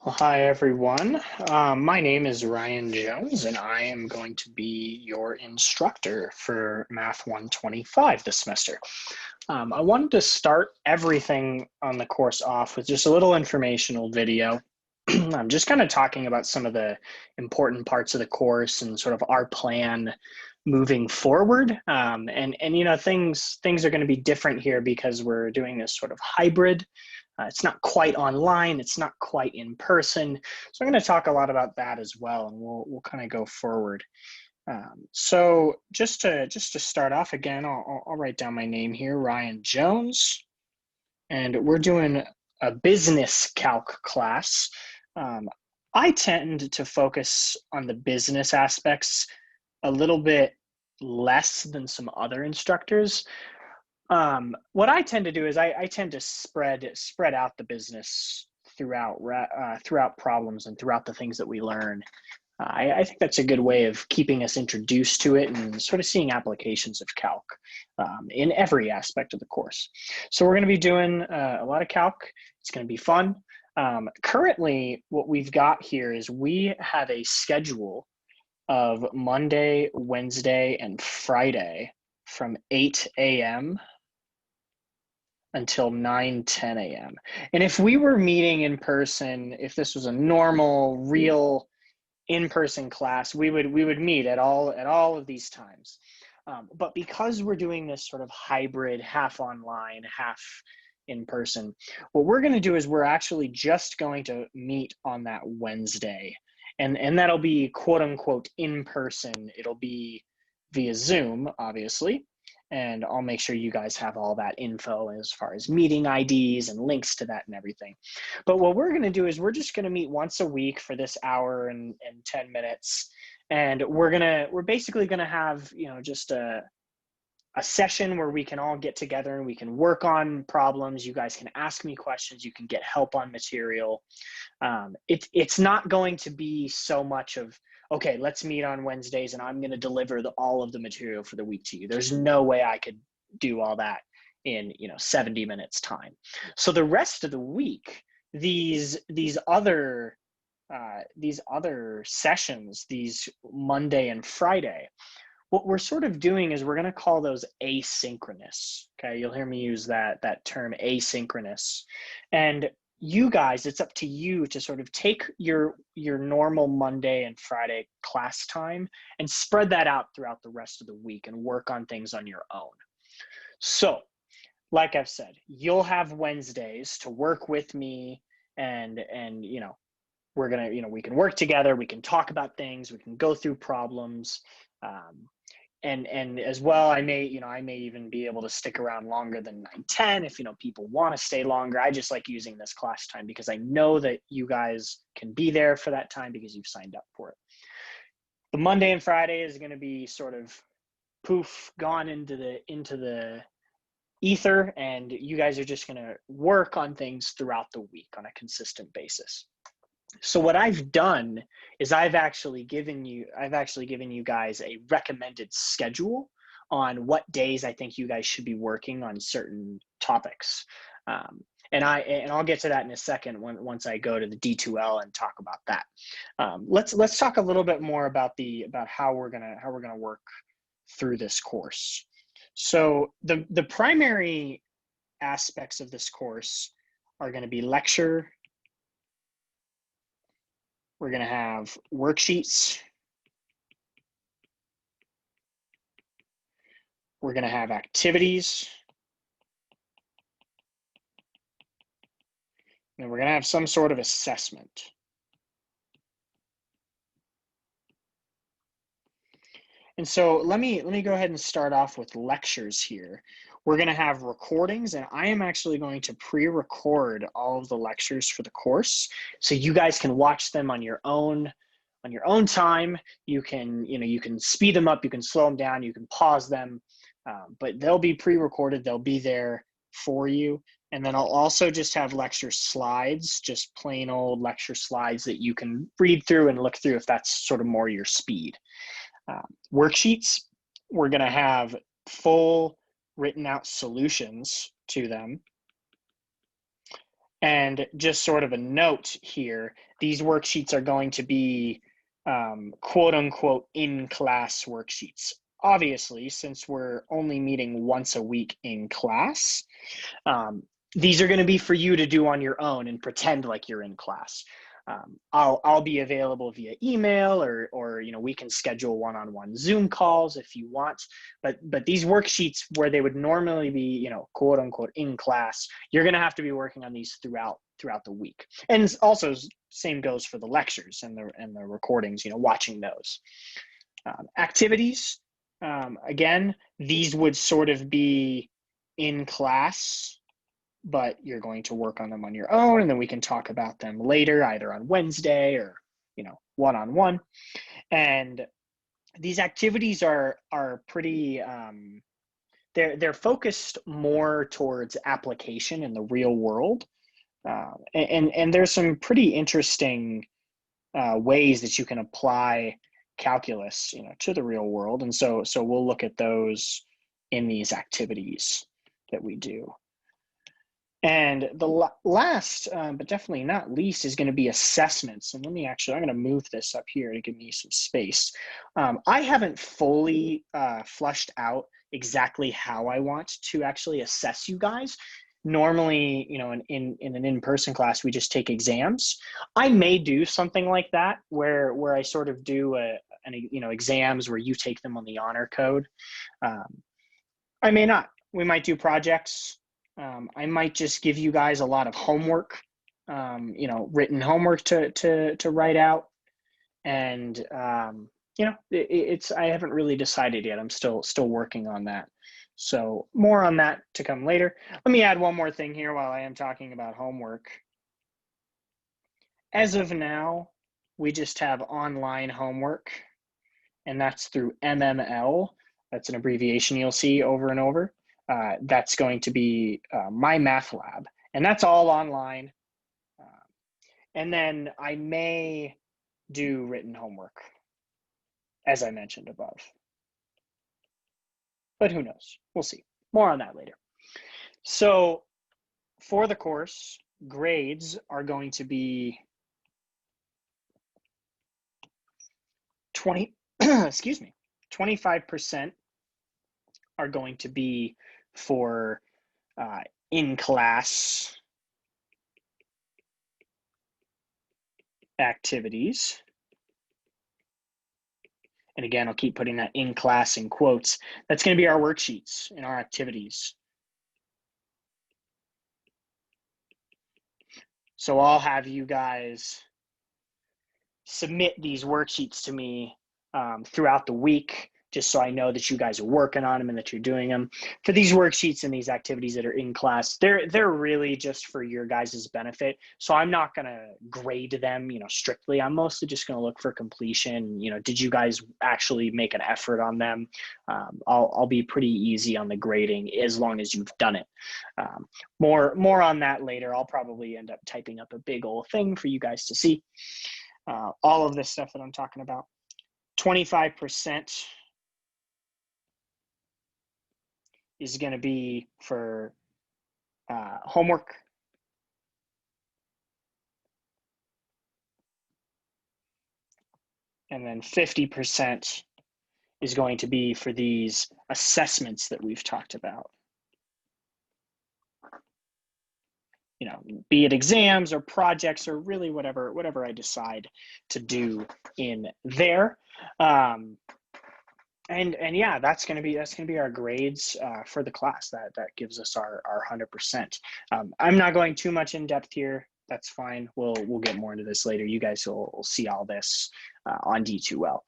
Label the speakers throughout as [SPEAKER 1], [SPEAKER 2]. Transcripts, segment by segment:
[SPEAKER 1] Well, hi, everyone. My name is Ryan Jones, and I am going to be your instructor for Math 125 this semester. I wanted to start everything on the course off with just a little informational video. I'm just kind of talking about some of the important parts of the course and sort of our plan moving forward. And you know, things are going to be different here because we're doing this sort of hybrid. It's not quite online. It's not quite in person. So I'm going to talk a lot about that as well, and we'll kind of go forward. So just to start off again, I'll write down my name here, Ryan Jones, and we're doing a business calc class. Um, I tend to focus on the business aspects a little bit less than some other instructors. What I tend to do is I tend to spread out the business throughout problems and throughout the things that we learn. I think that's a good way of keeping us introduced to it and sort of seeing applications of calc in every aspect of the course. So we're going to be doing a lot of calc. It's going to be fun. Currently, what we've got here is we have a schedule of Monday, Wednesday, and Friday from 8 a.m. until 9:10 a.m. And if we were meeting in person, if this was a normal, real in-person class, we would meet at all of these times. But because we're doing this sort of hybrid, half online, half in person, what we're going to do is we're actually just going to meet on that Wednesday. And that'll be quote unquote in person. It'll be via Zoom, obviously. And I'll make sure you guys have all that info as far as meeting IDs and links to that and everything. But what we're going to do is we're just going to meet once a week for this hour and 10 minutes. And we're basically going to have, you know, just a session where we can all get together and we can work on problems. You guys can ask me questions. You can get help on material. It's not going to be so much of, okay, let's meet on Wednesdays and I'm going to deliver all of the material for the week to you. There's no way I could do all that in 70 minutes time. So the rest of the week, these other sessions, these Monday and Friday, what we're sort of doing is we're going to call those asynchronous. Okay, you'll hear me use that term, asynchronous. And you guys, it's up to you to sort of take your normal Monday and Friday class time and spread that out throughout the rest of the week and work on things on your own. So, like I've said, you'll have Wednesdays to work with me and we're gonna, we can work together, we can talk about things, we can go through problems. And as well, I may even be able to stick around longer than 9:10 if people want to stay longer. I just like using this class time because I know that you guys can be there for that time because you've signed up for it. The Monday and Friday is going to be sort of poof, gone into the ether, and you guys are just going to work on things throughout the week on a consistent basis. So what I've done is I've actually given you guys a recommended schedule on what days I think you guys should be working on certain topics. And I'll get to that in a second once I go to the D2L and talk about that. Let's talk a little bit more about how we're gonna work through this course. So the primary aspects of this course are going to be lecture. We're going to have worksheets. We're going to have activities. And we're going to have some sort of assessment. And so let me go ahead and start off with lectures here. We're going to have recordings, and I am actually going to pre-record all of the lectures for the course, so you guys can watch them on your own time. You can speed them up, you can slow them down, you can pause them, but they'll be pre-recorded. They'll be there for you. And then I'll also just have lecture slides, just plain old lecture slides that you can read through and look through if that's sort of more your speed. Worksheets, we're going to have full written out solutions to them. And just sort of a note here, these worksheets are going to be quote unquote in-class worksheets. Obviously, since we're only meeting once a week in class, these are going to be for you to do on your own and pretend like you're in class. I'll be available via email, or we can schedule one-on-one Zoom calls if you want. But these worksheets where they would normally be quote unquote in class, you're going to have to be working on these throughout the week. And also same goes for the lectures and the recordings. Watching those activities. Again, these would sort of be in class, but you're going to work on them on your own, and then we can talk about them later, either on Wednesday or one-on-one. And these activities are pretty they're focused more towards application in the real world, and there's some pretty interesting ways that you can apply calculus to the real world, and so we'll look at those in these activities that we do. And the last, but definitely not least, is going to be assessments. And I'm going to move this up here to give me some space. I haven't fully flushed out exactly how I want to actually assess you guys. Normally, in an in-person class, we just take exams. I may do something like that where I sort of do exams where you take them on the honor code. I may not. We might do projects. I might just give you guys a lot of homework, written homework to write out. And, I haven't really decided yet. I'm still working on that. So more on that to come later. Let me add one more thing here while I am talking about homework. As of now, we just have online homework, and that's through MML. That's an abbreviation you'll see over and over. That's going to be my math lab, and that's all online. And then I may do written homework, as I mentioned above. But who knows? We'll see. More on that later. So for the course, grades are going to be 25% are going to be for in-class activities. And again, I'll keep putting that in class in quotes. That's going to be our worksheets and our activities. So I'll have you guys submit these worksheets to me throughout the week, just so I know that you guys are working on them and that you're doing them. For these worksheets and these activities that are in class, they're really just for your guys' benefit. So I'm not going to grade them, strictly. I'm mostly just going to look for completion. Did you guys actually make an effort on them? I'll be pretty easy on the grading as long as you've done it. More on that later. I'll probably end up typing up a big old thing for you guys to see. All of this stuff that I'm talking about. 25% is going to be for homework. And then 50% is going to be for these assessments that we've talked about. Be it exams or projects or really whatever I decide to do in there. And yeah, that's going to be our grades for the class. That gives us our 100%. I'm not going too much in depth here. That's fine. We'll get more into this later. You guys will see all this on D2L.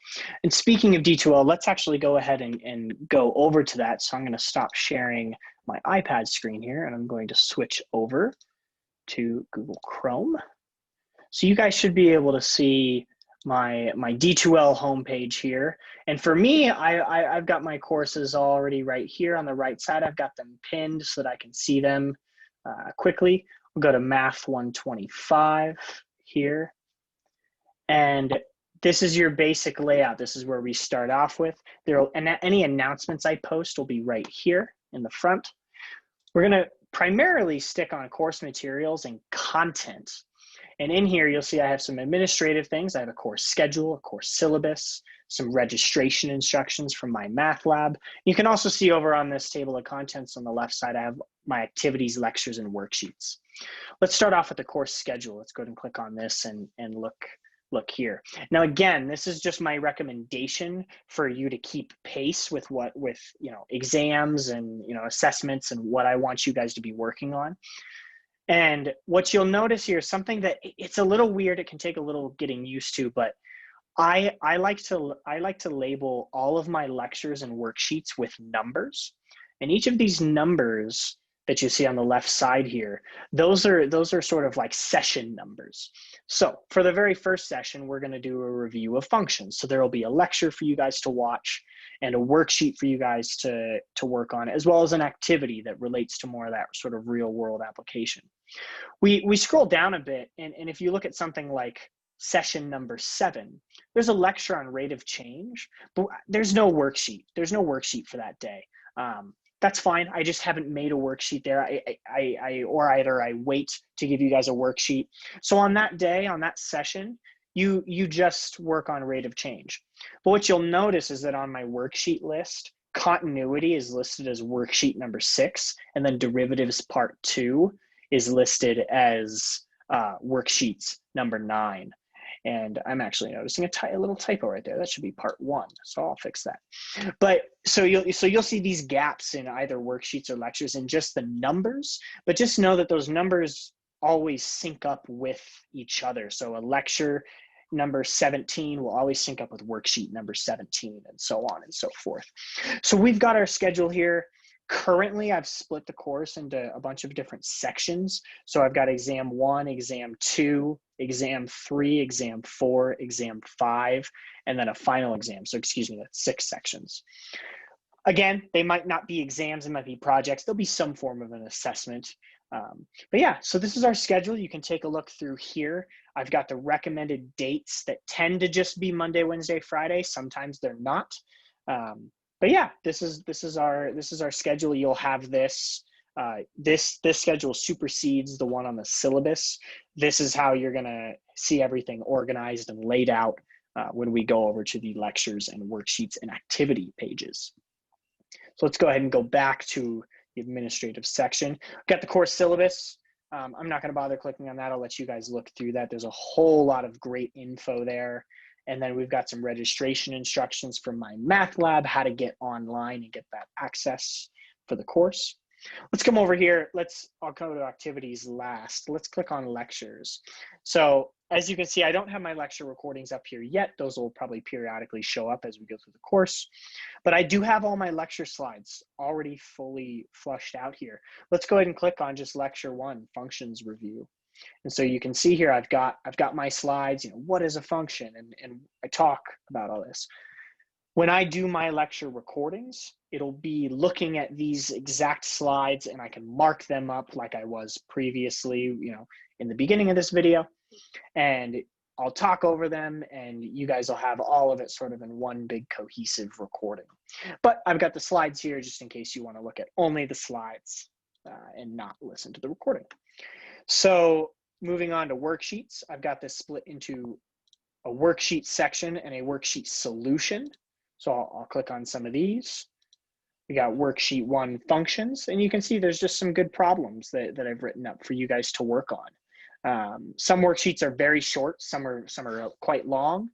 [SPEAKER 1] And speaking of D2L, let's actually go ahead and go over to that. So I'm going to stop sharing my iPad screen here, and I'm going to switch over to Google Chrome. So you guys should be able to see my D2L homepage here. And for me, I've got my courses already right here on the right side. I've got them pinned so that I can see them quickly. We'll go to Math 125 here. And this is your basic layout. This is where we start off with. And any announcements I post will be right here in the front. We're going to primarily stick on course materials and content. And in here, you'll see I have some administrative things. I have a course schedule, a course syllabus, some registration instructions from my math lab. You can also see over on this table of contents on the left side, I have my activities, lectures, and worksheets. Let's start off with the course schedule. Let's go ahead and click on this and look here. Now, again, this is just my recommendation for you to keep pace with exams and assessments and what I want you guys to be working on. And what you'll notice here is something that it's a little weird. It can take a little getting used to, but I like to label all of my lectures and worksheets with numbers. And each of these numbers that you see on the left side here, those are sort of like session numbers. So for the very first session, we're going to do a review of functions. So there will be a lecture for you guys to watch and a worksheet for you guys to work on, as well as an activity that relates to more of that sort of real world application. We scroll down a bit, and if you look at something like session number 7, there's a lecture on rate of change, but there's no worksheet. There's no worksheet for that day. That's fine. I just haven't made a worksheet there. Or either I wait to give you guys a worksheet. So on that day, on that session, you just work on rate of change. But what you'll notice is that on my worksheet list, continuity is listed as worksheet number 6, and then derivatives part 2 is listed as worksheets number 9. And I'm actually noticing a little typo right there. That should be part 1, so I'll fix that. But so you'll see these gaps in either worksheets or lectures in just the numbers, but just know that those numbers always sync up with each other. So a lecture number 17 will always sync up with worksheet number 17, and so on and so forth. So we've got our schedule here. Currently, I've split the course into a bunch of different sections. So I've got exam 1, exam 2, exam 3, exam 4, exam 5, and then a final exam. So excuse me, that's 6 sections. Again, they might not be exams, it might be projects. There'll be some form of an assessment. But yeah, so this is our schedule. You can take a look through here. I've got the recommended dates that tend to just be Monday, Wednesday, Friday. Sometimes they're not. But yeah, this is our schedule. You'll have this. This schedule supersedes the one on the syllabus. This is how you're gonna see everything organized and laid out when we go over to the lectures and worksheets and activity pages. So let's go ahead and go back to the administrative section. We've got the course syllabus. I'm not gonna bother clicking on that. I'll let you guys look through that. There's a whole lot of great info there. And then we've got some registration instructions from my math lab, how to get online and get that access for the course. Let's come over here. I'll go to activities last. Let's click on lectures. So as you can see, I don't have my lecture recordings up here yet. Those will probably periodically show up as we go through the course. But I do have all my lecture slides already fully flushed out here. Let's go ahead and click on just lecture 1, functions review. And so you can see here, I've got my slides, what is a function? And I talk about all this. When I do my lecture recordings, it'll be looking at these exact slides, and I can mark them up like I was previously, in the beginning of this video, and I'll talk over them, and you guys will have all of it sort of in one big cohesive recording. But I've got the slides here just in case you want to look at only the slides and not listen to the recording. So moving on to worksheets, I've got this split into a worksheet section and a worksheet solution. So I'll click on some of these. We got worksheet 1 functions, and you can see there's just some good problems that I've written up for you guys to work on. Some worksheets are very short, some are quite long.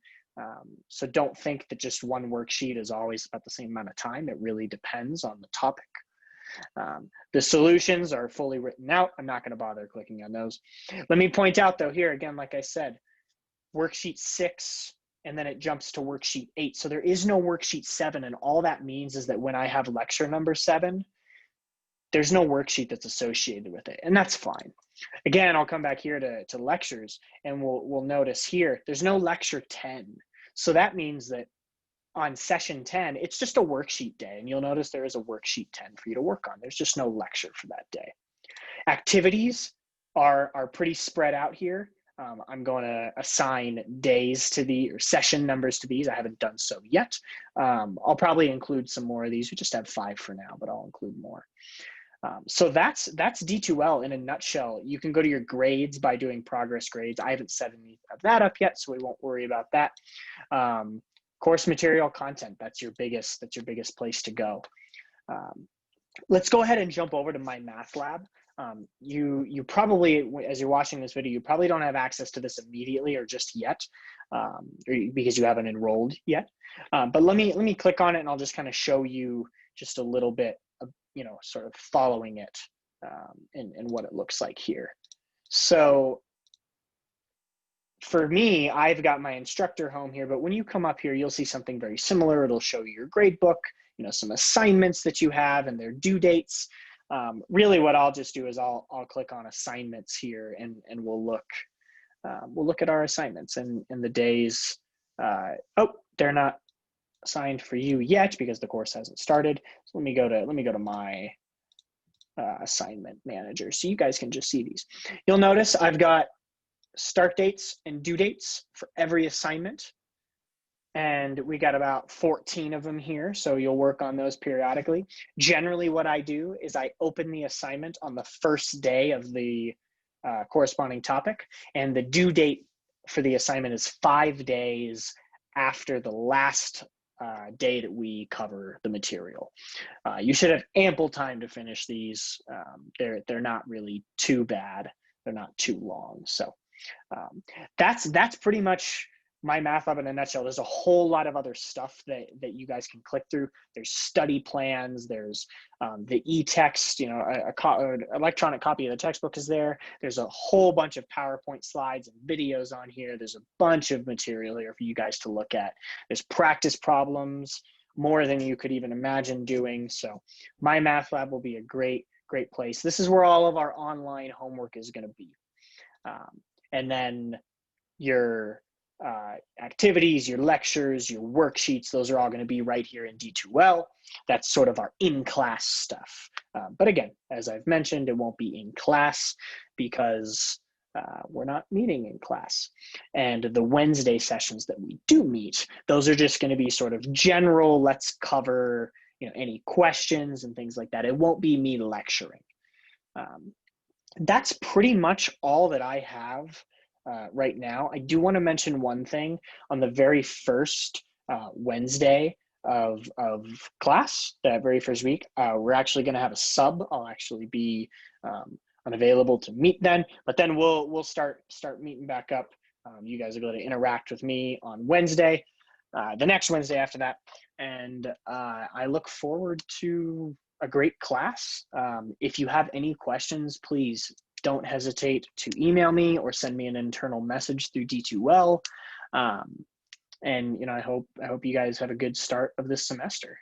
[SPEAKER 1] So don't think that just one worksheet is always about the same amount of time. It really depends on the topic. The solutions are fully written out. I'm not going to bother clicking on those. Let me point out though here again, like I said, worksheet 6, and then it jumps to worksheet 8. So there is no worksheet 7, and all that means is that when I have lecture number 7, there's no worksheet that's associated with it, and that's fine. Again, I'll come back here to lectures, and we'll notice here, there's no lecture 10. So that means that on session 10, it's just a worksheet day, and you'll notice there is a worksheet 10 for you to work on. There's just no lecture for that day. Activities are pretty spread out here. I'm going to assign days to or session numbers to these. I haven't done so yet. I'll probably include some more of these. We just have 5 for now, but I'll include more. So that's D2L in a nutshell. You can go to your grades by doing progress grades. I haven't set any of that up yet, so we won't worry about that. Course material content, that's your biggest place to go. Let's go ahead and jump over to my math lab. You probably, as you're watching this video, you probably don't have access to this immediately or just yet, because you haven't enrolled yet. But let me click on it, and I'll just kind of show you just a little bit of, sort of following it, and what it looks like here. So for me, I've got my instructor home here, but when you come up here, you'll see something very similar. It'll show you your grade book, some assignments that you have and their due dates. Really what I'll just do is I'll click on assignments here, and we'll look at our assignments and the days. Oh, they're not assigned for you yet because the course hasn't started. So let me go to my assignment manager so you guys can just see these. You'll notice I've got start dates and due dates for every assignment. And we got about 14 of them here, so you'll work on those periodically. Generally, what I do is I open the assignment on the first day of the corresponding topic, and the due date for the assignment is 5 days after the last day that we cover the material. You should have ample time to finish these. They're not really too bad. They're not too long. So that's pretty much my math lab in a nutshell. There's a whole lot of other stuff that you guys can click through. There's study plans. There's the e-text, an electronic copy of the textbook is there. There's a whole bunch of PowerPoint slides and videos on here. There's a bunch of material here for you guys to look at. There's practice problems, more than you could even imagine doing. So my math lab will be a great place. This is where all of our online homework is going to be. And then your activities, your lectures, your worksheets, those are all going to be right here in D2L. That's sort of our in-class stuff. But again, as I've mentioned, it won't be in class because we're not meeting in class. And the Wednesday sessions that we do meet, those are just going to be sort of general, let's cover any questions and things like that. It won't be me lecturing. That's pretty much all that I have right now. I do want to mention one thing. On the very first Wednesday of class, that very first week, we're actually going to have a sub. I'll actually be unavailable to meet then, but then we'll start meeting back up. You guys are going to interact with me on Wednesday, the next Wednesday after that, and I look forward to a great class. If you have any questions, please don't hesitate to email me or send me an internal message through D2L. And I hope you guys have a good start of this semester.